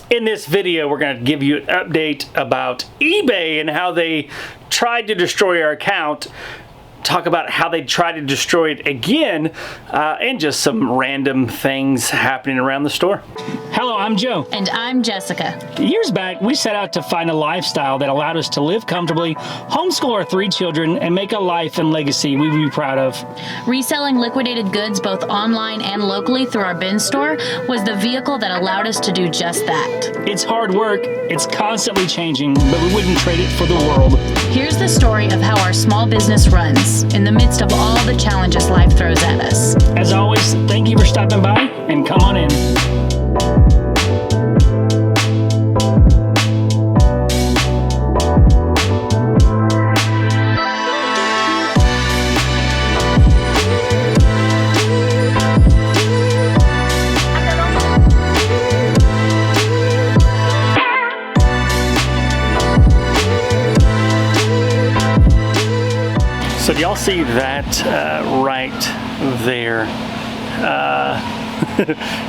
In this video, we're going to give you an update about eBay and how they tried to destroy our account, talk about how they tried to destroy it again, and just some random things happening around the store. Hello, I'm Joe. And I'm Jessica. Years back, we set out to find a lifestyle that allowed us to live comfortably, homeschool our 3 children, and make a life and legacy we would be proud of. Reselling liquidated goods both online and locally through our bin store was the vehicle that allowed us to do just that. It's hard work, it's constantly changing, but we wouldn't trade it for the world. Here's the story of how our small business runs in the midst of all the challenges life throws at us. As always, thank you for stopping by, and come on in. So do y'all see that right there?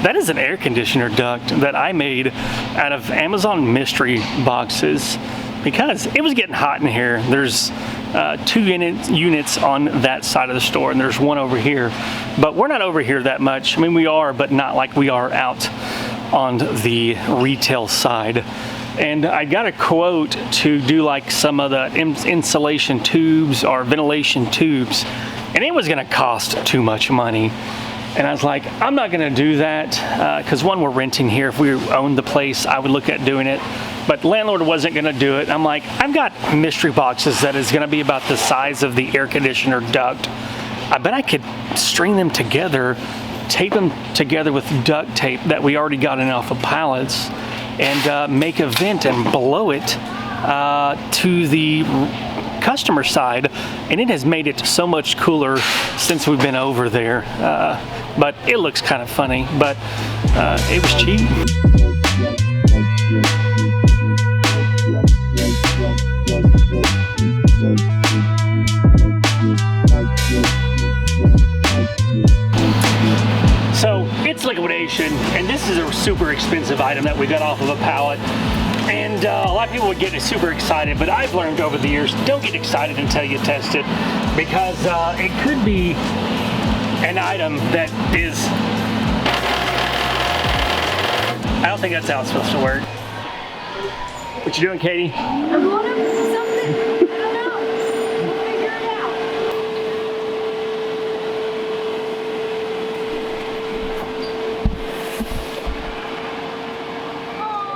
That is an air conditioner duct that I made out of Amazon mystery boxes because it was getting hot in here. There's 2 units on that side of the store, and there's one over here. But we're not over here that much. I mean, we are, but not like we are out on the retail side. And I got a quote to do like some of the insulation tubes or ventilation tubes, and it was gonna cost too much money. And I was like, I'm not gonna do that, because one, we're renting here. If we owned the place, I would look at doing it. But the landlord wasn't gonna do it. I'm like, I've got mystery boxes that is gonna be about the size of the air conditioner duct. I bet I could string them together, tape them together with duct tape that we already got in off of pallets, and make a vent and blow it to the customer side, and it has made it so much cooler since we've been over there. But it looks kind of funny, but it was cheap. So it's liquidation, and this is a super expensive item that we got off of a pallet. And a lot of people would get super excited, but I've learned over the years, don't get excited until you test it, because it could be an item that is, I don't think that's how it's supposed to work. What you doing, Katie? I'm going up with something. I don't know. We'll figure it out.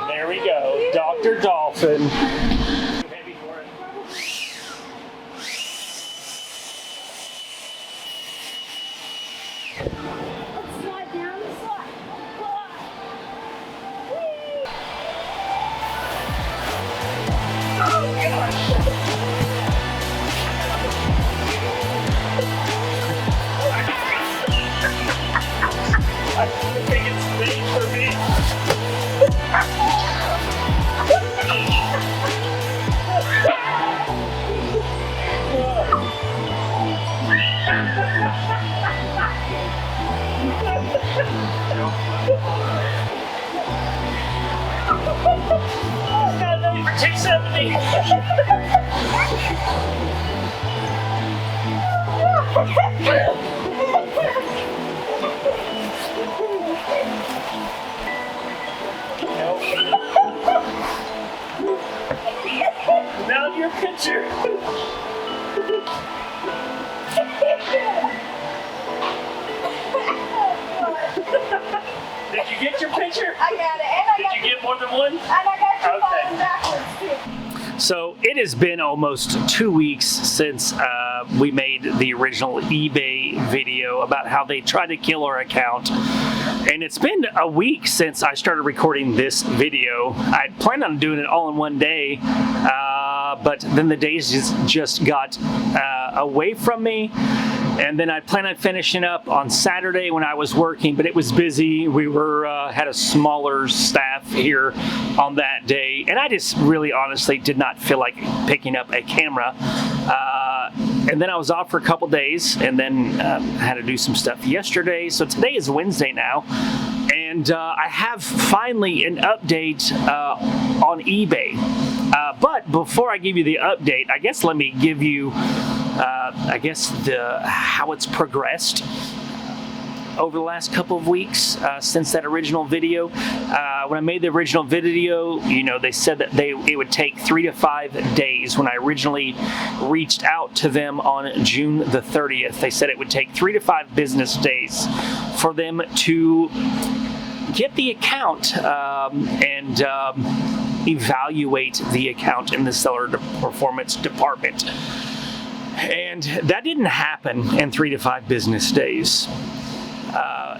There we go, Dr. Dolphin. Heavy for it. Let's slide down the slide. Whee! Oh gosh! I think it's made for me. Got ready for 270. Now your picture. Did you get your picture? I got it. And I got Did you get more than one? And I got you Okay. falling backwards too. So it has been almost 2 weeks since we made the original eBay video about how they tried to kill our account. And it's been a week since I started recording this video. I planned on doing it all in one day, but then the days just got away from me. And then I planned on finishing up on Saturday when I was working, but it was busy. We had a smaller staff here on that day, and I just really honestly did not feel like picking up a camera. And then I was off for a couple days, and then had to do some stuff yesterday. So today is Wednesday now, And I have finally an update on eBay. But before I give you the update, I guess let me give you, how it's progressed over the last couple of weeks since that original video. When I made the original video, they said that it would take 3 to 5 days. When I originally reached out to them on June the 30th, they said it would take 3 to 5 business days for them to get the account and evaluate the account in the seller performance department. And that didn't happen in 3 to 5 business days.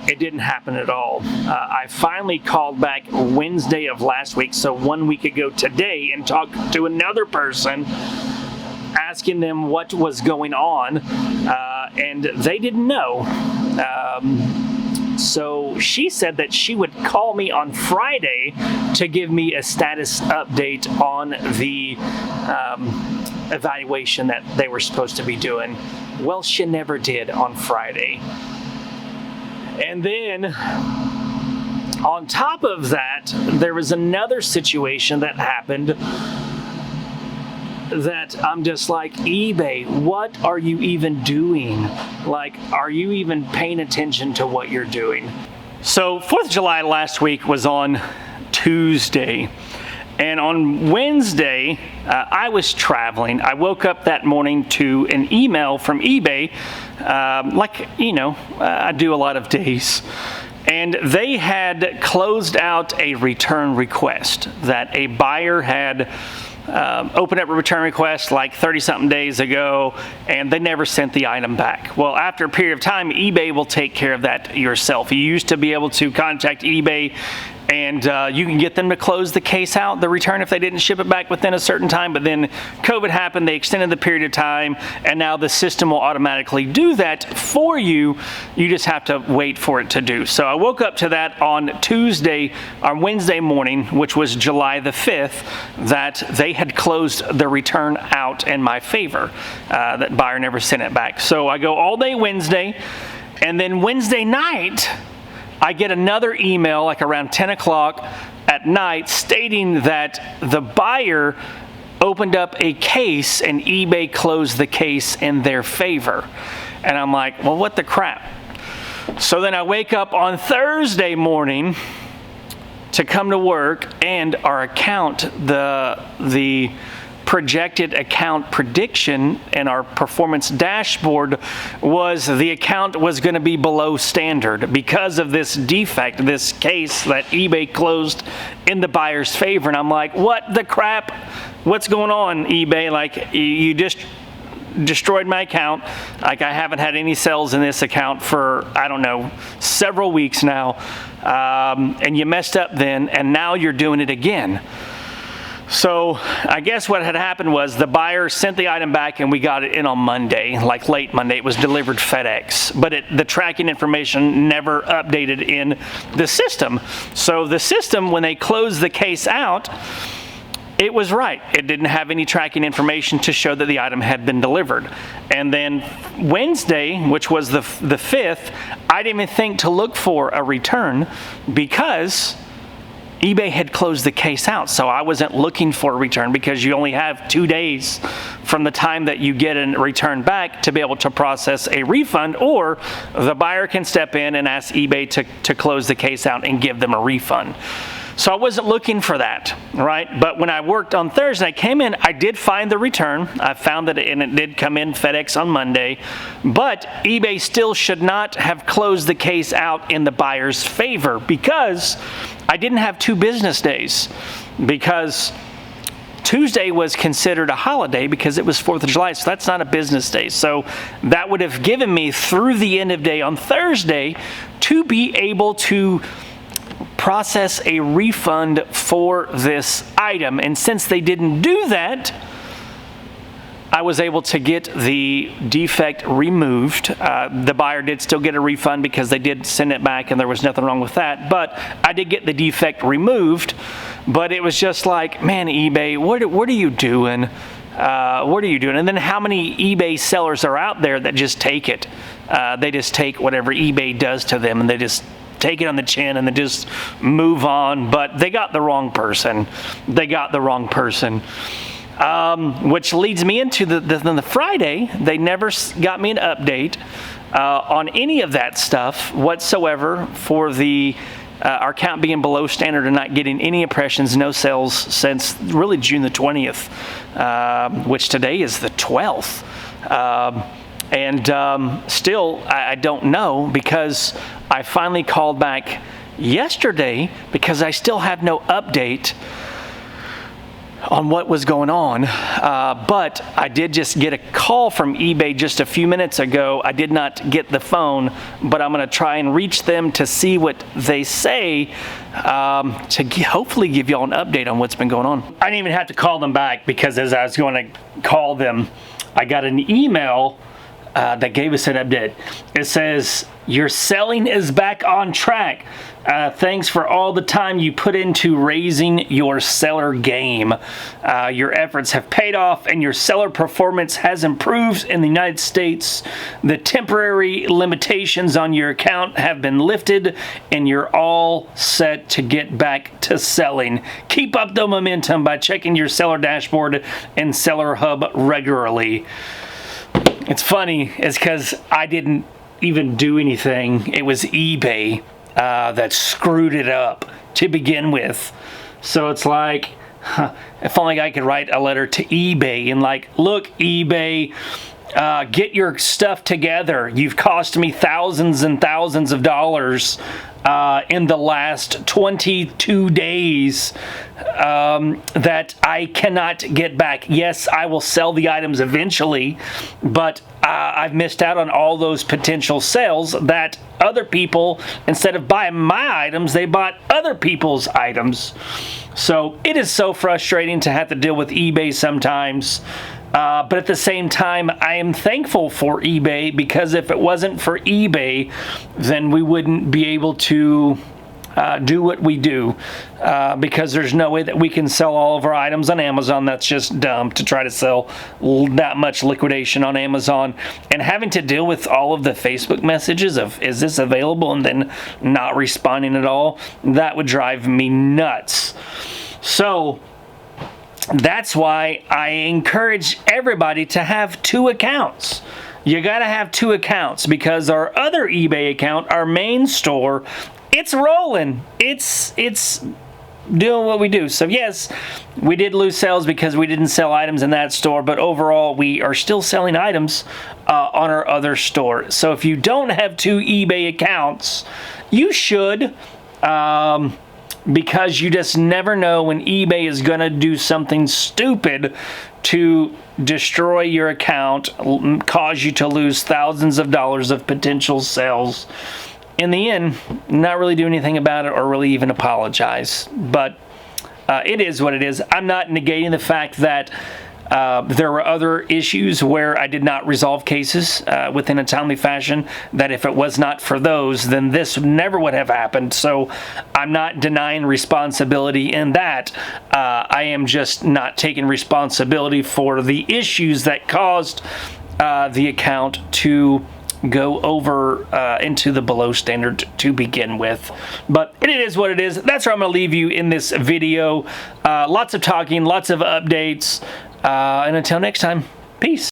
It didn't happen at all. I finally called back Wednesday of last week, so 1 week ago today, and talked to another person asking them what was going on, and they didn't know. So she said that she would call me on Friday to give me a status update on the evaluation that they were supposed to be doing. Well, she never did on Friday. And then on top of that, there was another situation that happened that I'm just like, eBay, what are you even doing? Like, are you even paying attention to what you're doing? So 4th of July last week was on Tuesday. And on Wednesday, I was traveling. I woke up that morning to an email from eBay, I do a lot of days. And they had closed out a return request that a buyer had opened up a return request like 30-something days ago, and they never sent the item back. Well, after a period of time, eBay will take care of that yourself. You used to be able to contact eBay and you can get them to close the case out, the return, if they didn't ship it back within a certain time. But then COVID happened, they extended the period of time, and now the system will automatically do that for you. You just have to wait for it to do. So I woke up to that on Wednesday morning, which was July the 5th, that they had closed the return out in my favor. That buyer never sent it back. So I go all day Wednesday, and then Wednesday night, I get another email like around 10 o'clock at night stating that the buyer opened up a case and eBay closed the case in their favor. And I'm like, well, what the crap? So then I wake up on Thursday morning to come to work, and our account, the projected account prediction in our performance dashboard was the account was going to be below standard because of this defect, this case that eBay closed in the buyer's favor. And I'm like, what the crap? What's going on, eBay? Like, you just destroyed my account. Like, I haven't had any sales in this account for, I don't know, several weeks now. And you messed up then, and now you're doing it again. So I guess what had happened was the buyer sent the item back, and we got it in on Monday, like late Monday. It was delivered FedEx, but the tracking information never updated in the system. So the system, when they closed the case out, it was right. It didn't have any tracking information to show that the item had been delivered. And then Wednesday, which was the 5th, I didn't even think to look for a return because eBay had closed the case out. So I wasn't looking for a return because you only have 2 days from the time that you get a return back to be able to process a refund, or the buyer can step in and ask eBay to close the case out and give them a refund. So I wasn't looking for that, right? But when I worked on Thursday, I came in, I did find the return. I found that and it did come in FedEx on Monday, but eBay still should not have closed the case out in the buyer's favor because I didn't have 2 business days, because Tuesday was considered a holiday because it was 4th of July, so that's not a business day. So that would have given me through the end of day on Thursday to be able to process a refund for this item. And since they didn't do that, I was able to get the defect removed. The buyer did still get a refund because they did send it back and there was nothing wrong with that. But I did get the defect removed. But it was just like, man, eBay, what are you doing? What are you doing? And then how many eBay sellers are out there that just take it? They just take whatever eBay does to them and they just take it on the chin and then just move on. But they got the wrong person. Which leads me into the Friday. They never got me an update on any of that stuff whatsoever for the our account being below standard and not getting any impressions, no sales since really June the 20th, which today is the 12th. Still, I don't know, because I finally called back yesterday because I still have no update on what was going on, but I did just get a call from eBay just a few minutes ago. I did not get the phone, but I'm going to try and reach them to see what they say, to hopefully give y'all an update on what's been going on. I didn't even have to call them back, because as I was going to call them, I got an email that gave us an update. It says, "Your selling is back on track. Thanks for all the time you put into raising your seller game. Your efforts have paid off and your seller performance has improved in the United States. The temporary limitations on your account have been lifted and you're all set to get back to selling. Keep up the momentum by checking your seller dashboard and Seller Hub regularly." It's funny, it's because I didn't even do anything. It was eBay that screwed it up to begin with. So it's like, if only I could write a letter to eBay and like, look, eBay, get your stuff together. You've cost me thousands and thousands of dollars in the last 22 days that I cannot get back. Yes, I will sell the items eventually, but I've missed out on all those potential sales that other people, instead of buying my items, they bought other people's items. So it is so frustrating to have to deal with eBay sometimes. But at the same time, I am thankful for eBay, because if it wasn't for eBay, then we wouldn't be able to do what we do, because there's no way that we can sell all of our items on Amazon. That's just dumb to try to sell that much liquidation on Amazon, and having to deal with all of the Facebook messages of, is this available, and then not responding at all. That would drive me nuts. So that's why I encourage everybody to have 2 accounts. You gotta have 2 accounts, because our other eBay account, our main store, it's rolling. It's doing what we do. So yes, we did lose sales because we didn't sell items in that store, but overall we are still selling items on our other store. So if you don't have 2 eBay accounts, you should, because you just never know when eBay is going to do something stupid to destroy your account, cause you to lose thousands of dollars of potential sales. In the end, not really do anything about it or really even apologize. But it is what it is. I'm not negating the fact that there were other issues where I did not resolve cases within a timely fashion, that if it was not for those, then this never would have happened. So I'm not denying responsibility in that. I am just not taking responsibility for the issues that caused the account to go over into the below standard to begin with. But it is what it is. That's where I'm going to leave you in this video. Lots of talking, lots of updates. And until next time, peace.